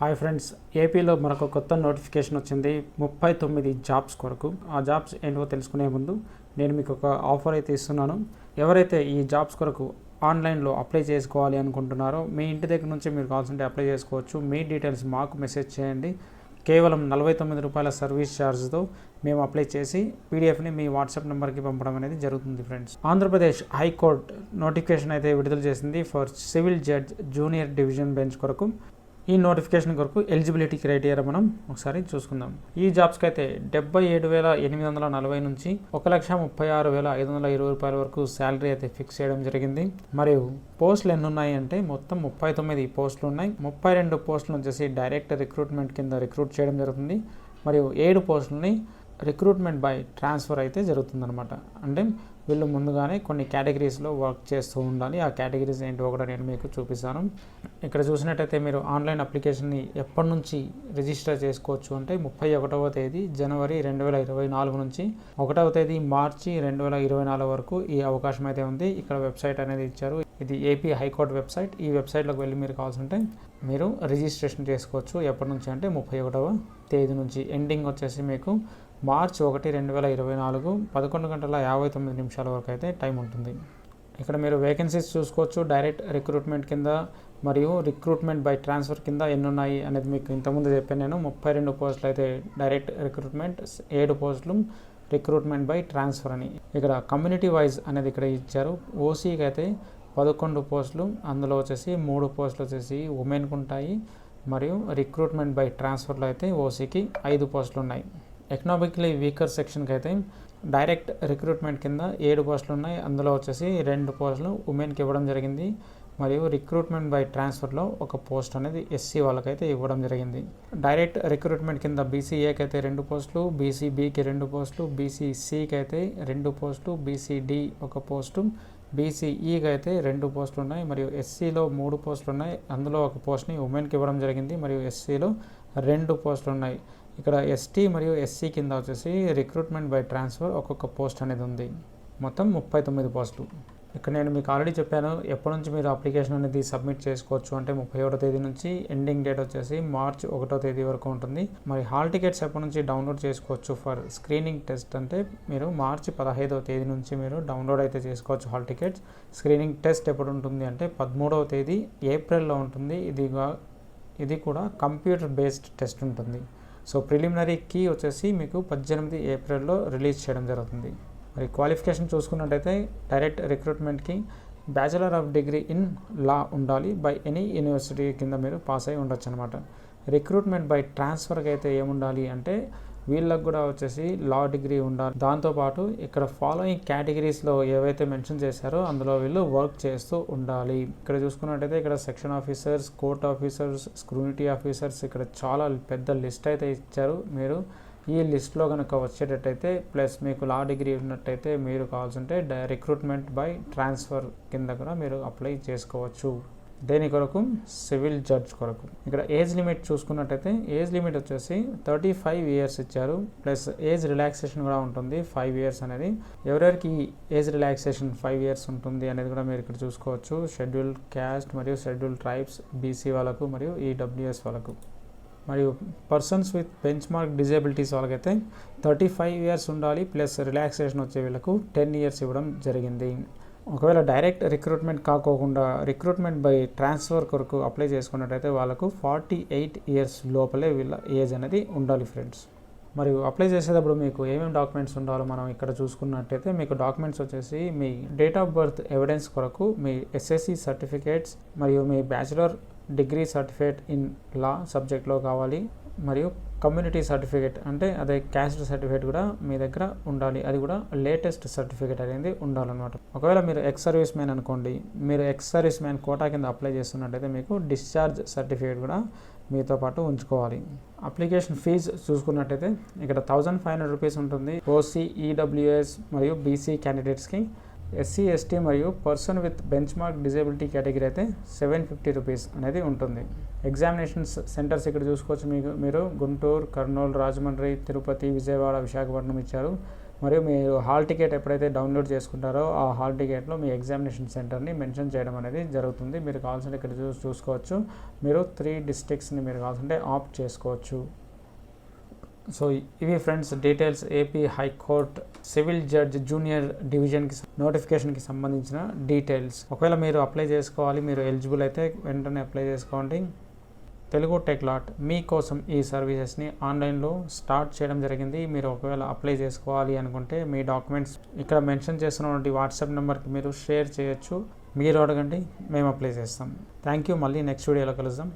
Hi friends, ఏపీలో మరొక కొత్త నోటిఫికేషన్ వచ్చింది 39 జాబ్స్ కొరకు. ఆ జాబ్స్ ఏంటో తెలుసుకునే ముందు నేను మీకు ఒక ఆఫర్ అయితే ఇస్తున్నాను. ఎవరైతే ఈ జాబ్స్ కొరకు ఆన్లైన్లో అప్లై చేసుకోవాలి అనుకుంటున్నారో మీ ఇంటి దగ్గర నుంచి మీరు కావాల్సింటే అప్లై చేసుకోవచ్చు. మీ డీటెయిల్స్ మాకు మెసేజ్ చేయండి. కేవలం 49 రూపాయల సర్వీస్ ఛార్జ్తో మేము అప్లై చేసి పీడిఎఫ్ని మీ వాట్సాప్ నెంబర్కి పంపడం అనేది జరుగుతుంది. ఫ్రెండ్స్, ఆంధ్రప్రదేశ్ హైకోర్టు నోటిఫికేషన్ అయితే విడుదల చేసింది for civil judge junior division bench కొరకు. ఈ నోటిఫికేషన్ కొరకు ఎలిజిబిలిటీ క్రైటీరియా మనం ఒకసారి చూసుకుందాం. ఈ జాబ్స్కి అయితే 77,840 నుంచి 1,36,520 రూపాయల వరకు శాలరీ అయితే ఫిక్స్ చేయడం జరిగింది. మరియు పోస్టులు ఎన్ని ఉన్నాయి అంటే మొత్తం 39 పోస్టులు ఉన్నాయి. 32 పోస్టులు వచ్చేసి డైరెక్ట్ రిక్రూట్మెంట్ కింద రిక్రూట్ చేయడం జరుగుతుంది. మరియు 7 పోస్టులని రిక్రూట్మెంట్ బై ట్రాన్స్ఫర్ అయితే జరుగుతుందన్నమాట. అంటే వీళ్ళు ముందుగానే కొన్ని కేటగిరీస్లో వర్క్ చేస్తూ ఉండాలి. ఆ కేటగిరీస్ ఏంటో కూడా నేను మీకు చూపిస్తాను. ఇక్కడ చూసినట్టయితే మీరు ఆన్లైన్ అప్లికేషన్ని ఎప్పటి నుంచి రిజిస్టర్ చేసుకోవచ్చు అంటే 31వ తేదీ జనవరి 2024 నుంచి 1వ తేదీ మార్చి 2024 వరకు ఈ అవకాశం అయితే ఉంది. ఇక్కడ వెబ్సైట్ అనేది ఇచ్చారు. ఇది ఏపీ హైకోర్టు వెబ్సైట్. ఈ వెబ్సైట్లోకి వెళ్ళి మీరు కావాల్సింటే మీరు రిజిస్ట్రేషన్ చేసుకోవచ్చు. ఎప్పటి నుంచి అంటే 31వ తేదీ నుంచి. ఎండింగ్ వచ్చేసి మీకు మార్చి 1, 2024 11:59 వరకు అయితే టైం ఉంటుంది. ఇక్కడ మీరు వేకెన్సీస్ చూసుకోవచ్చు. డైరెక్ట్ రిక్రూట్మెంట్ కింద మరియు రిక్రూట్మెంట్ బై ట్రాన్స్ఫర్ కింద ఎన్ని ఉన్నాయి అనేది మీకు ఇంతకుముందు చెప్పాను నేను. 32 పోస్టులు అయితే డైరెక్ట్ రిక్రూట్మెంట్, 7 పోస్టులు రిక్రూట్మెంట్ బై ట్రాన్స్ఫర్ అని. ఇక్కడ కమ్యూనిటీ వైజ్ అనేది ఇక్కడ ఇచ్చారు. ఓసీకి అయితే 11 పోస్టులు, అందులో వచ్చేసి 3 పోస్టులు వచ్చేసి ఉమెన్కి ఉంటాయి. మరియు రిక్రూట్మెంట్ బై ట్రాన్స్ఫర్లో అయితే ఓసీకి 5 పోస్టులు ఉన్నాయి. ఎకనామికలీ వీకర్ సెక్షన్కి అయితే డైరెక్ట్ రిక్రూట్మెంట్ కింద 7 పోస్టులు ఉన్నాయి. అందులో వచ్చేసి 2 పోస్టులు ఉమెన్కి ఇవ్వడం జరిగింది. మరియు రిక్రూట్మెంట్ బై ట్రాన్స్ఫర్లో 1 పోస్ట్ అనేది ఎస్సీ వాళ్ళకైతే ఇవ్వడం జరిగింది. డైరెక్ట్ రిక్రూట్మెంట్ కింద బీసీఏకి అయితే 2 పోస్టులు, బీసీబీకి 2 పోస్టులు, బీసీసీకి అయితే 2 పోస్టులు, బీసీడి 1 పోస్టు, బీసీఈకి అయితే 2 పోస్టులు ఉన్నాయి. మరియు ఎస్సీలో 3 పోస్టులు ఉన్నాయి. అందులో 1 పోస్ట్ని ఉమెన్కి ఇవ్వడం జరిగింది. మరియు ఎస్సీలో 2 పోస్టులు ఉన్నాయి. ఇక్కడ ఎస్టీ మరియు ఎస్సీ కింద వచ్చేసి రిక్రూట్మెంట్ బై ట్రాన్స్ఫర్ ఒక్కొక్క పోస్ట్ అనేది ఉంది. మొత్తం 39 పోస్టులు. ఇక్కడ నేను మీకు ఆల్రెడీ చెప్పాను ఎప్పటి నుంచి మీరు అప్లికేషన్ అనేది సబ్మిట్ చేసుకోవచ్చు అంటే 31వ తేదీ నుంచి. ఎండింగ్ డేట్ వచ్చేసి మార్చి 1వ తేదీ వరకు ఉంటుంది. మరి హాల్ టికెట్స్ ఎప్పటి నుంచి డౌన్లోడ్ చేసుకోవచ్చు ఫర్ స్క్రీనింగ్ టెస్ట్ అంటే మీరు మార్చి 15వ తేదీ నుంచి మీరు డౌన్లోడ్ అయితే చేసుకోవచ్చు హాల్ టికెట్స్. స్క్రీనింగ్ టెస్ట్ ఎప్పుడు ఉంటుంది అంటే 13వ తేదీ ఏప్రిల్లో ఉంటుంది. ఇది కూడా కంప్యూటర్ బేస్డ్ టెస్ట్ ఉంటుంది. సో ప్రిలిమినరీ కీ వచ్చేసి మీకు 18 ఏప్రిల్లో రిలీజ్ చేయడం జరుగుతుంది. మరి క్వాలిఫికేషన్ చూసుకున్నట్టయితే డైరెక్ట్ రిక్రూట్మెంట్కి bachelor of degree in law ఉండాలి. బై ఎనీ యూనివర్సిటీ కింద మీరు పాస్ అయి ఉండొచ్చు అనమాట. రిక్రూట్మెంట్ బై ట్రాన్స్ఫర్కి అయితే ఏముండాలి అంటే వీళ్ళకి కూడా వచ్చేసి లా డిగ్రీ ఉండాలి. దాంతోపాటు ఇక్కడ ఫాలోయింగ్ కేటగిరీస్లో ఏవైతే మెన్షన్ చేశారో అందులో వీళ్ళు వర్క్ చేస్తూ ఉండాలి. ఇక్కడ చూసుకున్నట్టయితే ఇక్కడ section officers, court officers, scrutiny officers, ఇక్కడ చాలా పెద్ద లిస్ట్ అయితే ఇచ్చారు. మీరు ఈ లిస్ట్లో కనుక వచ్చేటట్టయితే ప్లస్ మీకు లా డిగ్రీ ఉన్నట్టయితే మీరు కావాల్సింటే రిక్రూట్మెంట్ బై ట్రాన్స్ఫర్ కింద కూడా మీరు అప్లై చేసుకోవచ్చు. దేని కొరకు? సివిల్ జడ్జ్ కొరకు. ఇక్కడ ఏజ్ లిమిట్ చూసుకున్నట్టయితే ఏజ్ లిమిట్ వచ్చేసి 35 ఇయర్స్ ఇచ్చారు. ప్లస్ ఏజ్ రిలాక్సేషన్ కూడా ఉంటుంది 5 ఇయర్స్ అనేది. ఎవరెవరికి ఏజ్ రిలాక్సేషన్ 5 ఇయర్స్ ఉంటుంది అనేది కూడా మీరు ఇక్కడ చూసుకోవచ్చు. షెడ్యూల్ క్యాస్ట్ మరియు షెడ్యూల్ ట్రైబ్స్, బీసీ వాళ్ళకు మరియు ఈడబ్ల్యూఎస్ వాళ్ళకు. మరియు persons with bench mark disabilities వాళ్ళకైతే 35 ఇయర్స్ ఉండాలి. ప్లస్ రిలాక్సేషన్ వచ్చే వీళ్ళకు 10 ఇయర్స్ ఇవ్వడం జరిగింది. ఒకవేళ డైరెక్ట్ రిక్రూట్మెంట్ కాకోకుండా రిక్రూట్మెంట్ బై ట్రాన్స్ఫర్ కొరకు అప్లై చేసుకున్నట్టయితే వాళ్ళకు 48 ఇయర్స్ లోపలే వీళ్ళ ఏజ్ అనేది ఉండాలి ఫ్రెండ్స్. మరియు అప్లై చేసేటప్పుడు మీకు ఏమేమి డాక్యుమెంట్స్ ఉండాలో మనం ఇక్కడ చూసుకున్నట్టయితే మీకు డాక్యుమెంట్స్ వచ్చేసి మీ డేట్ ఆఫ్ బర్త్ ఎవిడెన్స్ కొరకు మీ ఎస్ఎస్సి సర్టిఫికేట్స్ మరియు మీ bachelor degree certificate in law సబ్జెక్ట్లో కావాలి. మరియు కమ్యూనిటీ సర్టిఫికేట్ అంటే అదే క్యాస్ట్ సర్టిఫికేట్ కూడా మీ దగ్గర ఉండాలి. అది కూడా లేటెస్ట్ సర్టిఫికేట్ అనేది ఉండాలన్నమాట. ఒకవేళ మీరు ఎక్స్ సర్వీస్ మ్యాన్ అనుకోండి, మీరు ఎక్స్ సర్వీస్ మ్యాన్ కోటా కింద అప్లై చేస్తున్నట్టయితే మీకు డిశ్చార్జ్ సర్టిఫికేట్ కూడా మీతో పాటు ఉంచుకోవాలి. అప్లికేషన్ ఫీజు చూసుకున్నట్టయితే ఇక్కడ 1,500 రూపీస్ ఉంటుంది. ఓసీ, ఈడబ్ల్యూఎస్ మరియు బీసీ క్యాండిడేట్స్కి. ఎస్సీ, ఎస్టీ మరియు person with bench mark disability category అయితే 750 రూపీస్ అనేది ఉంటుంది. ఎగ్జామినేషన్స్ సెంటర్స్ ఇక్కడ చూసుకోవచ్చు. మీరు గుంటూరు, కర్నూలు, రాజమండ్రి, తిరుపతి, విజయవాడ, విశాఖపట్నం ఇచ్చారు. మరియు మీరు హాల్ టికెట్ ఎప్పుడైతే డౌన్లోడ్ చేసుకుంటారో ఆ హాల్ టికెట్లో మీ ఎగ్జామినేషన్ సెంటర్ని మెన్షన్ చేయడం అనేది జరుగుతుంది. మీరు కావాల్సింటే ఇక్కడ చూసుకోవచ్చు. మీరు 3 డిస్ట్రిక్ట్స్ని మీరు కావాల్సింటే ఆప్ట్ చేసుకోవచ్చు. సో ఇవి friends details AP high court civil judge junior డివిజన్కి నోటిఫికేషన్కి సంబంధించిన డీటెయిల్స్. ఒకవేళ మీరు అప్లై చేసుకోవాలి, మీరు ఎలిజిబుల్ అయితే వెంటనే అప్లై చేసుకోండి. తెలుగు టెక్లాట్ మీకోసం ఈ సర్వీసెస్ని ఆన్లైన్లో స్టార్ట్ చేయడం జరిగింది. మీరు ఒకవేళ అప్లై చేసుకోవాలి అనుకుంటే మీ డాక్యుమెంట్స్ ఇక్కడ మెన్షన్ చేస్తున్నటువంటి వాట్సాప్ నెంబర్కి మీరు షేర్ చేయొచ్చు. మీరు అడగండి, మేము అప్లై చేస్తాం. Thank you. మళ్ళీ నెక్స్ట్ వీడియోలో కలుద్దాం.